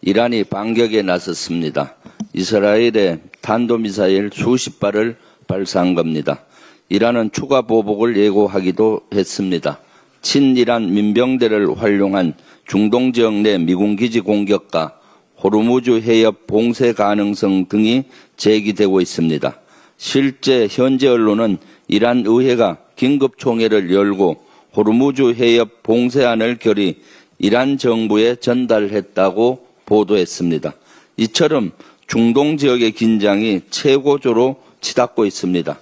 이란이 반격에 나섰습니다. 이스라엘에 탄도미사일 수십 발을 발사한 겁니다. 이란은 추가 보복을 예고하기도 했습니다. 친이란 민병대를 활용한 중동 지역 내 미군 기지 공격과 호르무즈 해협 봉쇄 가능성 등이 제기되고 있습니다. 실제 현재 언론은 이란 의회가 긴급총회를 열고 호르무즈 해협 봉쇄안을 결의 이란 정부에 전달했다고 보도했습니다. 이처럼 중동 지역의 긴장이 최고조로 치닫고 있습니다.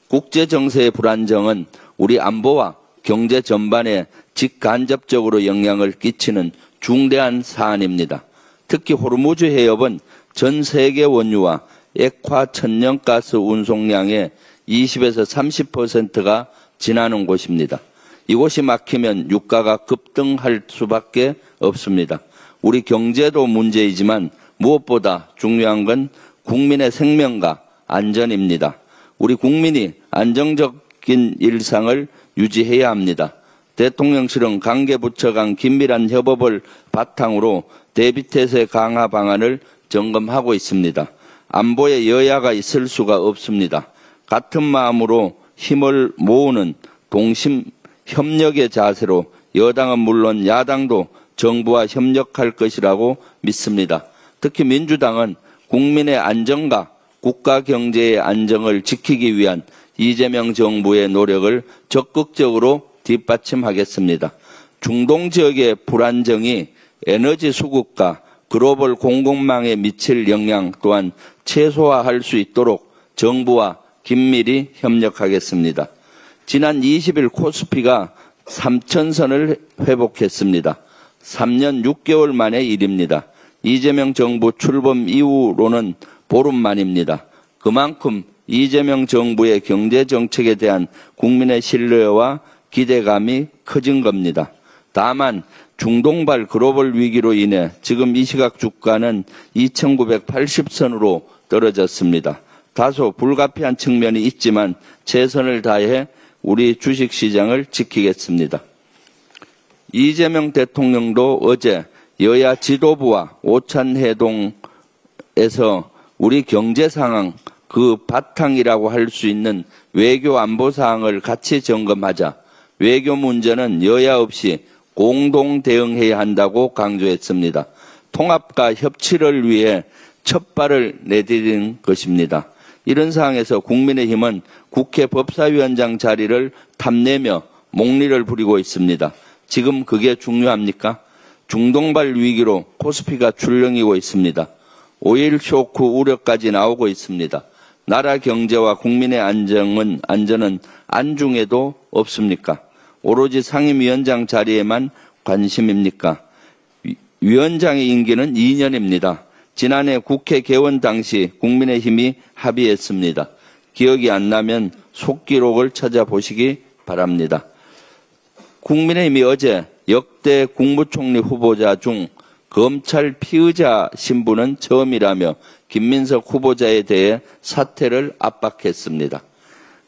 국제 정세의 불안정은 우리 안보와 경제 전반에 직간접적으로 영향을 끼치는 중대한 사안입니다. 특히 호르무즈 해협은 전 세계 원유와 액화 천연가스 운송량의 20에서 30%가 지나는 곳입니다. 이곳이 막히면 유가가 급등할 수밖에 없습니다. 우리 경제도 문제이지만 무엇보다 중요한 건 국민의 생명과 안전입니다. 우리 국민이 안정적인 일상을 유지해야 합니다. 대통령실은 관계부처 간 긴밀한 협업을 바탕으로 대비태세 강화 방안을 점검하고 있습니다. 안보에 여야가 있을 수가 없습니다. 같은 마음으로 힘을 모으는 동심 협력의 자세로 여당은 물론 야당도 정부와 협력할 것이라고 믿습니다. 특히 민주당은 국민의 안전과 국가 경제의 안정을 지키기 위한 이재명 정부의 노력을 적극적으로 뒷받침하겠습니다. 중동 지역의 불안정이 에너지 수급과 글로벌 공급망에 미칠 영향 또한 최소화할 수 있도록 정부와 긴밀히 협력하겠습니다. 지난 20일 코스피가 3,000선을 회복했습니다. 3년 6개월 만의 일입니다. 이재명 정부 출범 이후로는 보름 만입니다. 그만큼 이재명 정부의 경제정책에 대한 국민의 신뢰와 기대감이 커진 겁니다. 다만 중동발 글로벌 위기로 인해 지금 이 시각 주가는 2,980선으로 떨어졌습니다. 다소 불가피한 측면이 있지만 최선을 다해 우리 주식시장을 지키겠습니다. 이재명 대통령도 어제 여야 지도부와 오찬회동에서 우리 경제 상황 그 바탕이라고 할 수 있는 외교 안보 사항을 같이 점검하자. 외교 문제는 여야 없이 공동 대응해야 한다고 강조했습니다. 통합과 협치를 위해 첫 발을 내디딘 것입니다. 이런 상황에서 국민의힘은 국회 법사위원장 자리를 탐내며 목리를 부리고 있습니다. 지금 그게 중요합니까? 중동발 위기로 코스피가 출렁이고 있습니다. 오일 쇼크 우려까지 나오고 있습니다. 나라 경제와 국민의 안전은 안중에도 없습니까? 오로지 상임위원장 자리에만 관심입니까? 위원장의 임기는 2년입니다. 지난해 국회 개원 당시 국민의힘이 합의했습니다. 기억이 안 나면 속기록을 찾아보시기 바랍니다. 국민의힘이 어제 역대 국무총리 후보자 중 검찰 피의자 신분은 처음이라며 김민석 후보자에 대해 사퇴를 압박했습니다.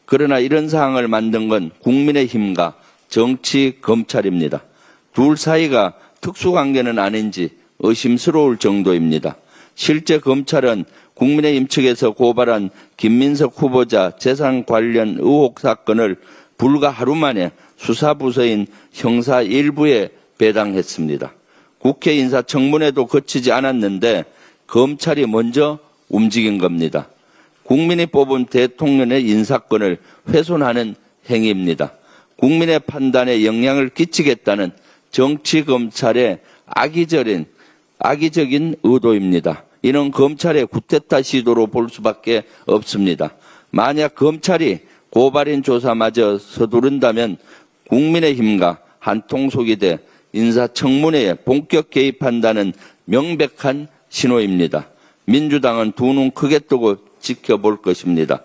그러나 이런 상황을 만든 건 국민의힘과 정치 검찰입니다. 둘 사이가 특수관계는 아닌지 의심스러울 정도입니다. 실제 검찰은 국민의힘 측에서 고발한 김민석 후보자 재산 관련 의혹 사건을 불과 하루 만에 수사부서인 형사 1부에 배당했습니다. 국회 인사청문회도 거치지 않았는데 검찰이 먼저 움직인 겁니다. 국민이 뽑은 대통령의 인사권을 훼손하는 행위입니다. 국민의 판단에 영향을 끼치겠다는 정치검찰의 악의적인 의도입니다. 이는 검찰의 쿠데타 시도로 볼 수밖에 없습니다. 만약 검찰이 고발인 조사마저 서두른다면 국민의힘과 한통속이 돼 인사청문회에 본격 개입한다는 명백한 신호입니다. 민주당은 두 눈 크게 뜨고 지켜볼 것입니다.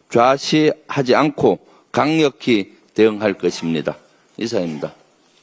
좌시하지 않고 강력히 대응할 것입니다. 이상입니다.